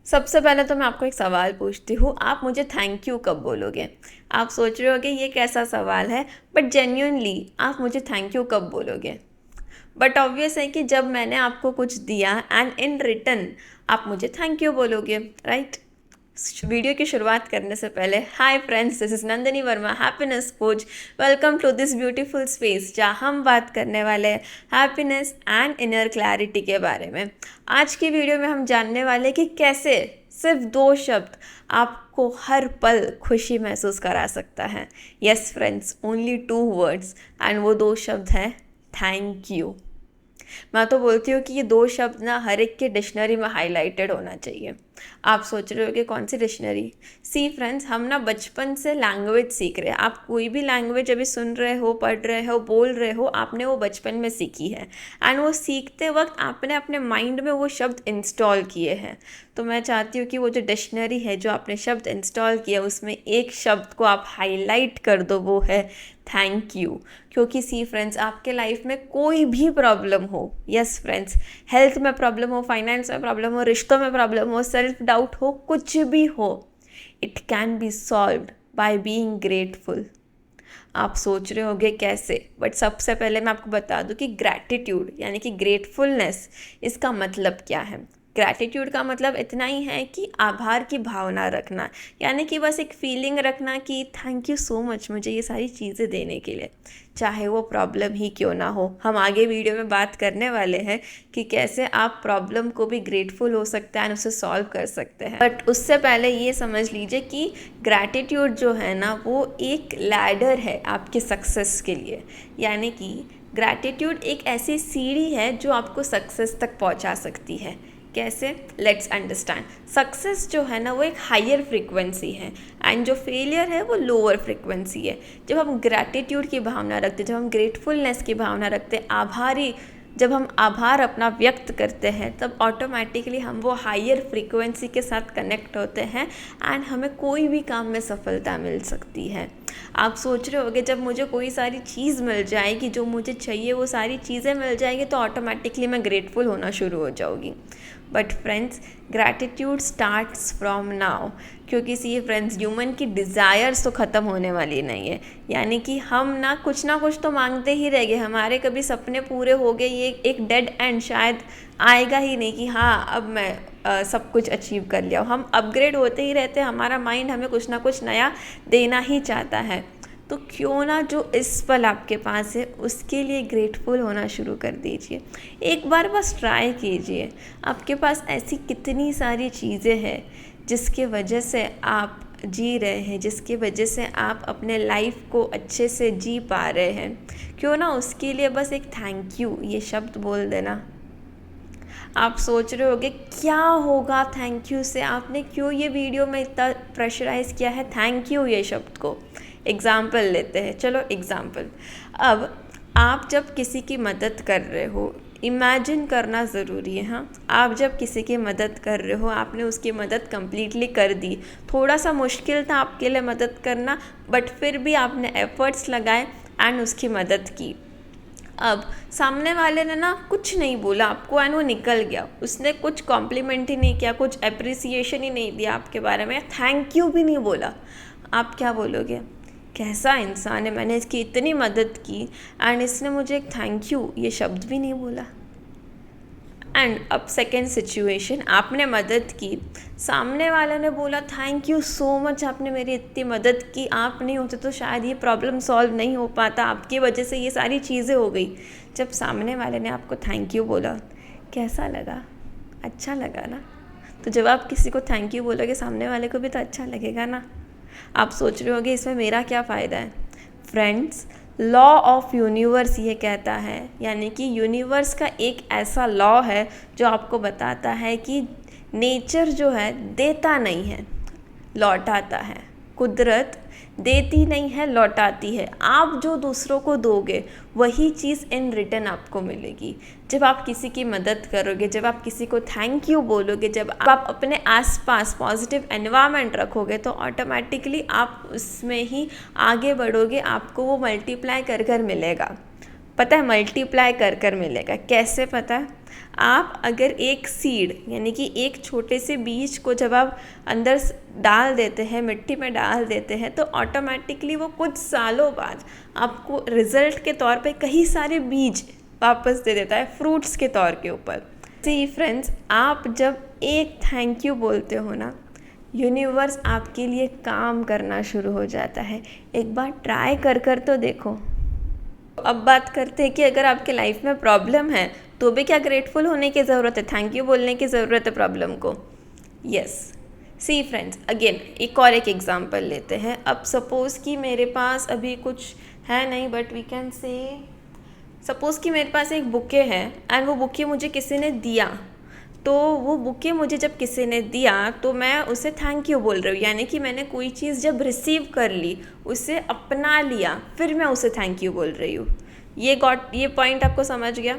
सबसे पहले तो मैं आपको एक सवाल पूछती हूँ, आप मुझे थैंक यू कब बोलोगे? आप सोच रहे होगे ये कैसा सवाल है, बट जेन्युइनली आप मुझे थैंक यू कब बोलोगे? बट ऑब्वियस है कि जब मैंने आपको कुछ दिया एंड इन रिटर्न आप मुझे थैंक यू बोलोगे, राइट? वीडियो की शुरुआत करने से पहले, hi friends, this is Nandini Verma, happiness coach. Welcome to this beautiful space जहाँ हम बात करने वाले हैं हैप्पीनेस एंड इनर क्लैरिटी के बारे में। आज की वीडियो में हम जानने वाले हैं कि कैसे सिर्फ 2 शब्द आपको हर पल खुशी महसूस करा सकता है। Yes friends, only 2 words, and वो 2 शब्द हैं थैंक यू। मैं तो बोलती हूँ कि ये 2 शब्द ना हर एक के डिक्शनरी में हाईलाइटेड होना चाहिए। आप सोच रहे हो कि कौन सी डिक्शनरी? सी फ्रेंड्स, हम ना बचपन से लैंग्वेज सीख रहे हैं। आप कोई भी लैंग्वेज अभी सुन रहे हो, पढ़ रहे हो, बोल रहे हो, आपने वो बचपन में सीखी है एंड वो सीखते वक्त आपने अपने माइंड में वो शब्द इंस्टॉल किए हैं। तो मैं चाहती हूँ कि वो जो डिक्शनरी है, जो आपने शब्द इंस्टॉल किया, उसमें एक शब्द को आप हाईलाइट कर दो, वो है थैंक यू। क्योंकि सी फ्रेंड्स, आपके लाइफ में कोई भी प्रॉब्लम हो, यस फ्रेंड्स, हेल्थ में प्रॉब्लम हो, फाइनेंस में प्रॉब्लम हो, रिश्तों में प्रॉब्लम हो, सेल्फ डाउट हो, कुछ भी हो, it can be solved by being grateful. आप सोच रहे होगे कैसे, बट सबसे पहले मैं आपको बता दूं कि ग्रैटिट्यूड यानी कि ग्रेटफुलनेस, इसका मतलब क्या है। ग्रैटिट्यूड का मतलब इतना ही है कि आभार की भावना रखना, यानी कि बस एक फीलिंग रखना कि थैंक यू सो मच मुझे ये सारी चीज़ें देने के लिए, चाहे वो प्रॉब्लम ही क्यों ना हो। हम आगे वीडियो में बात करने वाले हैं कि कैसे आप प्रॉब्लम को भी ग्रेटफुल हो सकते हैं और उसे सॉल्व कर सकते हैं। बट उससे पहले ये समझ लीजिए कि ग्रैटिट्यूड जो है ना, वो एक लैडर है आपके सक्सेस के लिए। यानी कि ग्रैटिट्यूड एक ऐसी सीढ़ी है जो आपको सक्सेस तक पहुंचा सकती है। कैसे? Let's understand. सक्सेस जो है ना, वो एक हायर फ्रीक्वेंसी है एंड जो फेलियर है वो लोअर फ्रीक्वेंसी है। जब हम ग्रैटिट्यूड की भावना रखते हैं, जब हम ग्रेटफुलनेस की भावना रखते हैं, जब हम आभार अपना व्यक्त करते हैं, तब ऑटोमेटिकली हम वो हायर फ्रीक्वेंसी के साथ कनेक्ट होते हैं एंड हमें कोई भी काम में सफलता मिल सकती है। आप सोच रहे होगे जब मुझे कोई सारी चीज़ मिल जाएगी, जो मुझे चाहिए वो सारी चीज़ें मिल जाएगी, तो ऑटोमेटिकली मैं ग्रेटफुल होना शुरू हो जाऊँगी। But friends, gratitude starts from now. क्योंकि सी फ्रेंड्स, ह्यूमन की डिज़ायर्स तो ख़त्म होने वाली नहीं है। यानी कि हम ना कुछ तो मांगते ही रह गए, हमारे कभी सपने पूरे हो गए, ये एक डेड एंड शायद आएगा ही नहीं कि हाँ अब मैं सब कुछ अचीव कर लिया। हम अपग्रेड होते ही रहते हैं, हमारा माइंड हमें कुछ नया देना ही चाहता है। तो क्यों ना जो इस पल आपके पास है उसके लिए ग्रेटफुल होना शुरू कर दीजिए। एक बार बस ट्राई कीजिए। आपके पास ऐसी कितनी सारी चीज़ें हैं जिसके वजह से आप जी रहे हैं, जिसकी वजह से आप अपने लाइफ को अच्छे से जी पा रहे हैं। क्यों ना उसके लिए बस एक थैंक यू ये शब्द बोल देना। आप सोच रहे होगे क्या होगा थैंक यू से, आपने क्यों ये वीडियो में इतना प्रेशराइज़ किया है थैंक यू ये शब्द को। एग्ज़ाम्पल लेते हैं, चलो एग्ज़ाम्पल। अब आप जब किसी की मदद कर रहे हो, इमेजिन करना ज़रूरी है। हाँ, आप जब किसी की मदद कर रहे हो, आपने उसकी मदद कंप्लीटली कर दी। थोड़ा सा मुश्किल था आपके लिए मदद करना, बट फिर भी आपने एफ़र्ट्स लगाए एंड उसकी मदद की। अब सामने वाले ने ना कुछ नहीं बोला आपको एंड वो निकल गया, उसने कुछ कॉम्प्लीमेंट ही नहीं किया, कुछ अप्रिसिएशन ही नहीं दिया आपके बारे में, थैंक यू भी नहीं बोला। आप क्या बोलोगे? कैसा इंसान है, मैंने इसकी इतनी मदद की एंड इसने मुझे एक थैंक यू ये शब्द भी नहीं बोला। एंड अब सेकेंड सिचुएशन, आपने मदद की, सामने वाले ने बोला थैंक यू सो मच, आपने मेरी इतनी मदद की, आप नहीं होते तो शायद ये प्रॉब्लम सॉल्व नहीं हो पाता, आपकी वजह से ये सारी चीज़ें हो गई। जब सामने वाले ने आपको थैंक यू बोला, कैसा लगा? अच्छा लगा ना? तो जब आप किसी को थैंक यू बोलोगे, सामने वाले को भी तो अच्छा लगेगा ना। आप सोच रहे होगे इसमें मेरा क्या फ़ायदा है? फ्रेंड्स, लॉ ऑफ यूनिवर्स ये कहता है, यानी कि यूनिवर्स का एक ऐसा लॉ है जो आपको बताता है कि नेचर जो है देता नहीं है, लौटाता है। कुदरत देती नहीं है, लौटाती है। आप जो दूसरों को दोगे वही चीज़ इन रिटर्न आपको मिलेगी। जब आप किसी की मदद करोगे, जब आप किसी को थैंक यू बोलोगे, जब आप अपने आसपास पॉजिटिव एनवायरनमेंट रखोगे, तो ऑटोमेटिकली आप उसमें ही आगे बढ़ोगे, आपको वो मल्टीप्लाई कर कर मिलेगा। पता है, मल्टीप्लाई कर कर मिलेगा। कैसे पता है? आप अगर एक सीड यानी कि एक छोटे से बीज को जब आप अंदर डाल देते हैं, मिट्टी में डाल देते हैं, तो ऑटोमेटिकली वो कुछ सालों बाद आपको रिजल्ट के तौर पे कई सारे बीज वापस दे देता है, फ्रूट्स के तौर के ऊपर। जी फ्रेंड्स, आप जब एक थैंक यू बोलते हो ना, यूनिवर्स आपके लिए काम करना शुरू हो जाता है। एक बार ट्राई कर तो देखो। अब बात करते हैं कि अगर आपके लाइफ में प्रॉब्लम है तो भी क्या ग्रेटफुल होने की ज़रूरत है, थैंक यू बोलने की ज़रूरत है प्रॉब्लम को? यस। सी फ्रेंड्स, अगेन एक एग्जांपल लेते हैं। अब सपोज़ कि मेरे पास अभी कुछ है नहीं, but we can say suppose कि मेरे पास एक बुके है एंड वो बुके मुझे किसी ने दिया। तो वो बुके मुझे जब किसी ने दिया तो मैं उसे थैंक यू बोल रही हूँ, यानी कि मैंने कोई चीज़ जब रिसीव कर ली, उसे अपना लिया, फिर मैं उसे थैंक यू बोल रही हूँ। ये पॉइंट आपको समझ गया?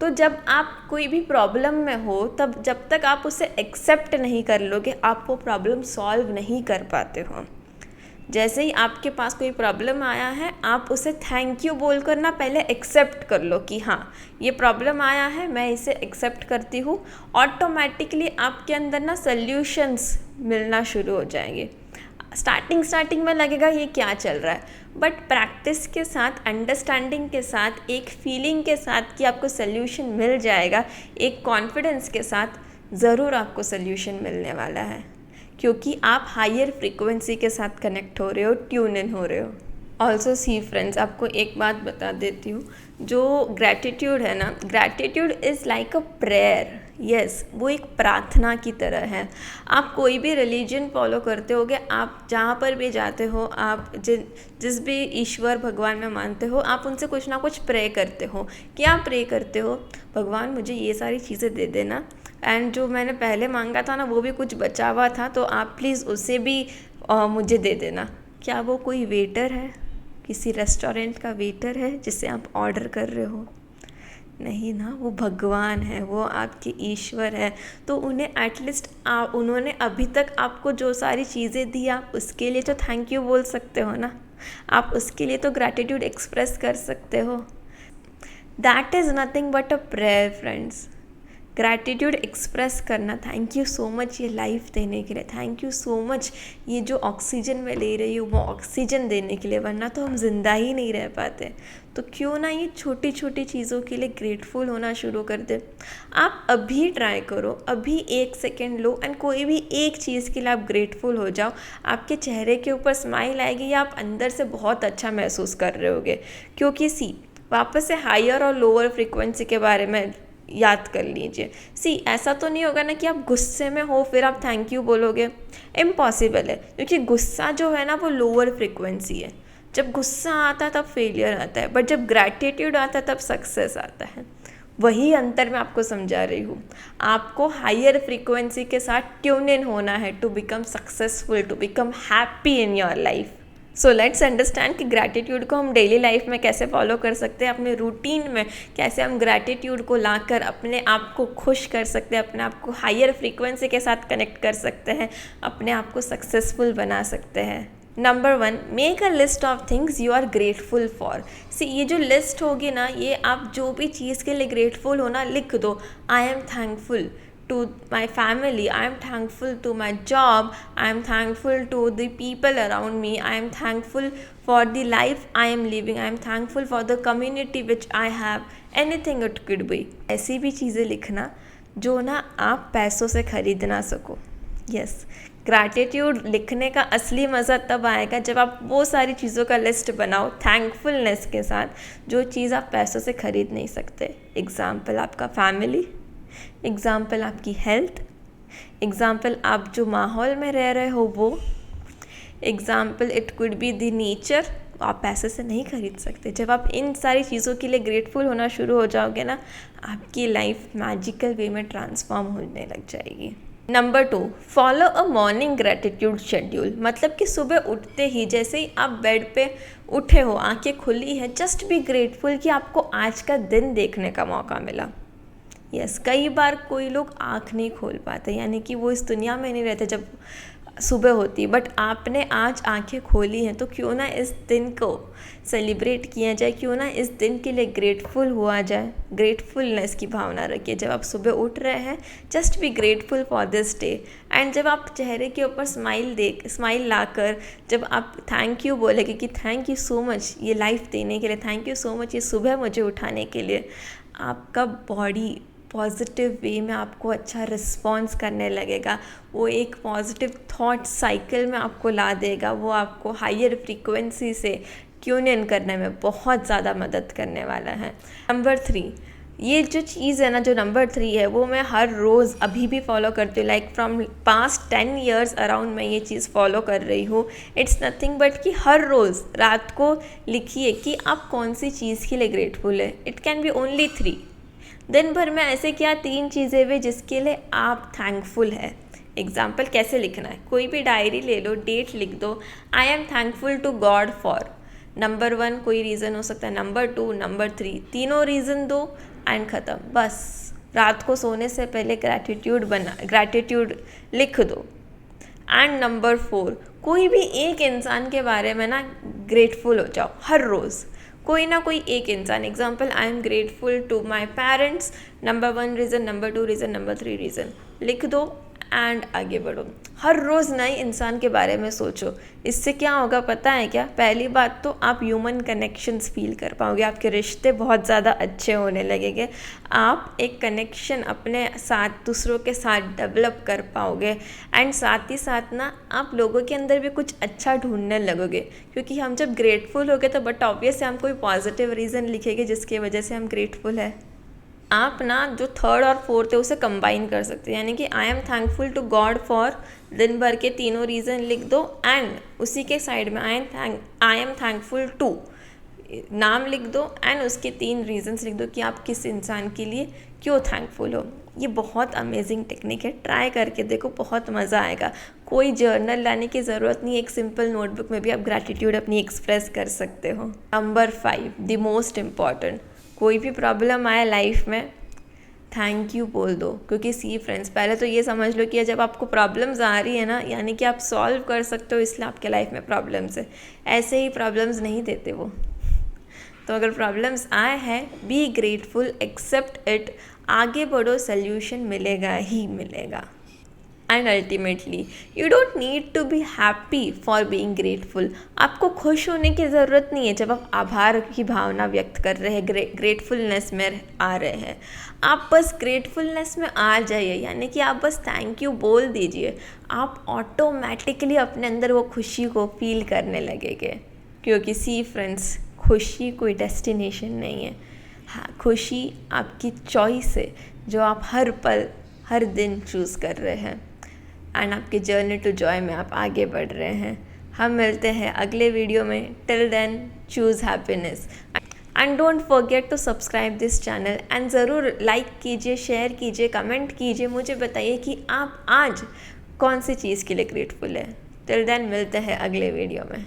तो जब आप कोई भी प्रॉब्लम में हो, तब जब तक आप उसे एक्सेप्ट नहीं कर लोगे, आप वो प्रॉब्लम सॉल्व नहीं कर पाते हो। जैसे ही आपके पास कोई प्रॉब्लम आया है, आप उसे थैंक यू बोलकर ना पहले एक्सेप्ट कर लो कि हाँ, ये प्रॉब्लम आया है, मैं इसे एक्सेप्ट करती हूँ। ऑटोमेटिकली आपके अंदर ना सल्यूशंस मिलना शुरू हो जाएंगे। स्टार्टिंग में लगेगा ये क्या चल रहा है, बट प्रैक्टिस के साथ, अंडरस्टैंडिंग के साथ, एक फीलिंग के साथ कि आपको सल्यूशन मिल जाएगा, एक कॉन्फिडेंस के साथ, ज़रूर आपको सल्यूशन मिलने वाला है, क्योंकि आप हायर फ्रीक्वेंसी के साथ कनेक्ट हो रहे हो, ट्यून इन हो रहे हो। ऑल्सो सी फ्रेंड्स, आपको एक बात बता देती हूँ, जो ग्रैटिट्यूड है ना, gratitude is like a prayer. Yes, वो एक प्रार्थना की तरह है। आप कोई भी रिलीजन फॉलो करते होगे, आप जहाँ पर भी जाते हो, आप जिस भी ईश्वर भगवान में मानते हो, आप उनसे कुछ ना कुछ प्रे करते हो। क्या प्रे करते हो? भगवान मुझे ये सारी चीज़ें दे देना, एंड जो मैंने पहले मांगा था ना, वो भी कुछ बचा हुआ था, तो आप प्लीज़ उसे भी मुझे दे देना। क्या वो कोई वेटर है, किसी रेस्टोरेंट का वेटर है जिसे आप ऑर्डर कर रहे हो? नहीं ना, वो भगवान है, वो आपके ईश्वर है। तो उन्हें एटलीस्ट उन्होंने अभी तक आपको जो सारी चीज़ें दी, आप उसके लिए तो थैंक यू बोल सकते हो ना, आप उसके लिए तो ग्रैटिट्यूड एक्सप्रेस कर सकते हो। That is nothing but a prayer friends. Gratitude express करना, थैंक यू सो मच ये लाइफ देने के लिए, थैंक यू सो मच ये जो ऑक्सीजन मैं ले रही हूँ वो ऑक्सीजन देने के लिए, वरना तो हम जिंदा ही नहीं रह पाते। तो क्यों ना ये छोटी छोटी चीज़ों के लिए ग्रेटफुल होना शुरू कर दे। आप अभी ट्राई करो, अभी 1 सेकेंड लो एंड कोई भी एक चीज़ के लिए आप ग्रेटफुल हो जाओ। आपके चेहरे के ऊपर स्माइल आएगी या आप अंदर से बहुत अच्छा महसूस कर रहे होगे, क्योंकि वापस से हायर और लोअर फ्रिक्वेंसी के बारे में याद कर लीजिए। ऐसा तो नहीं होगा ना कि आप गुस्से में हो फिर आप थैंक यू बोलोगे, इम्पॉसिबल है, क्योंकि गुस्सा जो है ना वो लोअर फ्रिक्वेंसी है। जब गुस्सा आता है तब फेलियर आता है, बट जब ग्रैटिट्यूड आता है तब सक्सेस आता है। वही अंतर मैं आपको समझा रही हूँ। आपको हायर फ्रीक्वेंसी के साथ ट्यून इन होना है to become successful, to become happy in your life. So let's understand कि ग्रैटिट्यूड को हम डेली लाइफ में कैसे फॉलो कर सकते हैं, अपने रूटीन में कैसे हम ग्रैटिट्यूड को लाकर अपने आप को खुश कर सकते हैं, अपने आप को हायर फ्रीक्वेंसी के साथ कनेक्ट कर सकते हैं, अपने आप को सक्सेसफुल बना सकते हैं। Number 1, make a list of things you are grateful for. ये जो लिस्ट होगी ना, ये आप जो भी चीज़ के लिए ग्रेटफुल हो ना, लिख दो। I am thankful to my family, I am thankful to my job, I am thankful to the people around me, I am thankful for the life I am living, I am thankful for the community which I have, anything it could be। ऐसी भी चीज़ें लिखना जो ना आप पैसों से खरीद ना सको। यस, ग्रैटिट्यूड लिखने का असली मज़ा तब आएगा जब आप वो सारी चीज़ों का लिस्ट बनाओ थैंकफुलनेस के साथ, जो चीज़ आप पैसों से खरीद नहीं सकते। एग्ज़ाम्पल आपका फैमिली, एग्ज़ाम्पल आपकी हेल्थ, एग्ज़ाम्पल आप जो माहौल में रह रहे हो वो, example it could be the nature. आप पैसे से नहीं खरीद सकते। जब आप इन सारी चीज़ों के लिए ग्रेटफुल होना शुरू हो जाओगे ना, आपकी लाइफ मैजिकल वे में ट्रांसफॉर्म होने लग जाएगी। Number 2, follow a morning gratitude schedule. मतलब कि सुबह उठते ही, जैसे ही आप बेड पे उठे हो, आंखें खुली है, जस्ट बी ग्रेटफुल कि आपको आज का दिन देखने का मौका मिला। यस, कई बार कोई लोग आँख नहीं खोल पाते, यानी कि वो इस दुनिया में नहीं रहते जब सुबह होती, बट आपने आज आंखें खोली हैं, तो क्यों ना इस दिन को सेलिब्रेट किया जाए, क्यों ना इस दिन के लिए ग्रेटफुल हुआ जाए, ग्रेटफुलनेस की भावना रखिए। जब आप सुबह उठ रहे हैं, just be grateful for this day. And जब आप चेहरे के ऊपर स्माइल लाकर जब आप थैंक यू बोलेंगे कि थैंक यू सो मच ये लाइफ देने के लिए, थैंक यू सो मच ये सुबह मुझे उठाने के लिए, आपका बॉडी पॉजिटिव वे में आपको अच्छा रिस्पॉन्स करने लगेगा। वो एक पॉजिटिव थॉट साइकिल में आपको ला देगा। वो आपको हायर फ्रीक्वेंसी से ट्यून इन करने में बहुत ज़्यादा मदद करने वाला है। नंबर 3, ये जो चीज़ है ना, जो नंबर 3 है, वो मैं हर रोज़ अभी भी फॉलो करती हूँ। Like from past 10 years around मैं ये चीज़ फॉलो कर रही हूँ। इट्स नथिंग बट कि हर रोज़ रात को लिखिए कि आप कौन सी चीज़ के लिए ग्रेटफुल है। It can be only 3। दिन भर में ऐसे क्या 3 चीज़ें वे जिसके लिए आप थैंकफुल है। एग्जाम्पल कैसे लिखना है, कोई भी डायरी ले लो, डेट लिख दो, I am thankful to God for. Number 1 कोई रीज़न हो सकता है, नंबर 2, नंबर 3, तीनों रीज़न दो एंड ख़त्म। बस रात को सोने से पहले ग्रैटिट्यूड लिख दो। एंड नंबर 4, कोई भी एक इंसान के बारे में ना ग्रेटफुल हो जाओ हर रोज़। कोई ना कोई एक इंसान, example I am grateful to my parents, number 1 reason, number 2 reason, number 3 reason लिख दो एंड आगे बढ़ो। हर रोज़ नए इंसान के बारे में सोचो। इससे क्या होगा पता है क्या? पहली बात तो आप ह्यूमन कनेक्शंस फील कर पाओगे, आपके रिश्ते बहुत ज़्यादा अच्छे होने लगेंगे। आप एक कनेक्शन अपने साथ दूसरों के साथ डेवलप कर पाओगे एंड साथ ही साथ ना आप लोगों के अंदर भी कुछ अच्छा ढूंढने लगोगे, क्योंकि हम जब ग्रेटफुल हो गए तो बट ऑब्वियसली हम कोई पॉजिटिव रीज़न लिखेंगे जिसकी वजह से हम ग्रेटफुल है। आप ना जो 3rd और 4th है उसे कंबाइन कर सकते हैं, यानी कि I am thankful to God for, दिन भर के तीनों रीज़न लिख दो एंड उसी के साइड में आई एम थैंकफुल टू नाम लिख दो एंड उसके 3 रीजंस लिख दो कि आप किस इंसान के लिए क्यों थैंकफुल हो। ये बहुत अमेजिंग टेक्निक है, ट्राई करके देखो, बहुत मज़ा आएगा। कोई जर्नल लाने की ज़रूरत नहीं, एक सिंपल नोटबुक में भी आप ग्रैटिट्यूड अपनी एक्सप्रेस कर सकते हो। नंबर 5, द मोस्ट इम्पॉर्टेंट, कोई भी प्रॉब्लम आए लाइफ में थैंक यू बोल दो। क्योंकि सी फ्रेंड्स, पहले तो ये समझ लो कि जब आपको प्रॉब्लम्स आ रही है ना, यानी कि आप सॉल्व कर सकते हो, इसलिए आपके लाइफ में प्रॉब्लम्स है। ऐसे ही प्रॉब्लम्स नहीं देते वो। तो अगर प्रॉब्लम्स आए हैं, बी ग्रेटफुल, एक्सेप्ट इट, आगे बढ़ो, सोल्यूशन मिलेगा ही मिलेगा। And ultimately you don't need to be happy for being grateful. आपको खुश होने की ज़रूरत नहीं है जब आप आभार की भावना व्यक्त कर रहे हैं, ग्रेटफुलनेस में आ रहे हैं। आप बस ग्रेटफुलनेस में आ जाइए, यानी कि आप बस थैंक यू बोल दीजिए, आप ऑटोमेटिकली अपने अंदर वो खुशी को फील करने लगेंगे। क्योंकि सी फ्रेंड्स, खुशी कोई डेस्टिनेशन नहीं है। हाँ, खुशी आपकी चॉइस है जो आप हर पल हर दिन चूज़ कर रहे हैं एंड आपके जर्नी टू जॉय में आप आगे बढ़ रहे हैं। हम मिलते हैं अगले वीडियो में। Till then choose happiness and don't forget to subscribe this channel and ज़रूर लाइक कीजिए, शेयर कीजिए, कमेंट कीजिए, मुझे बताइए कि आप आज कौन सी चीज़ के लिए ग्रेटफुल है। टिल देन मिलते हैं अगले वीडियो में।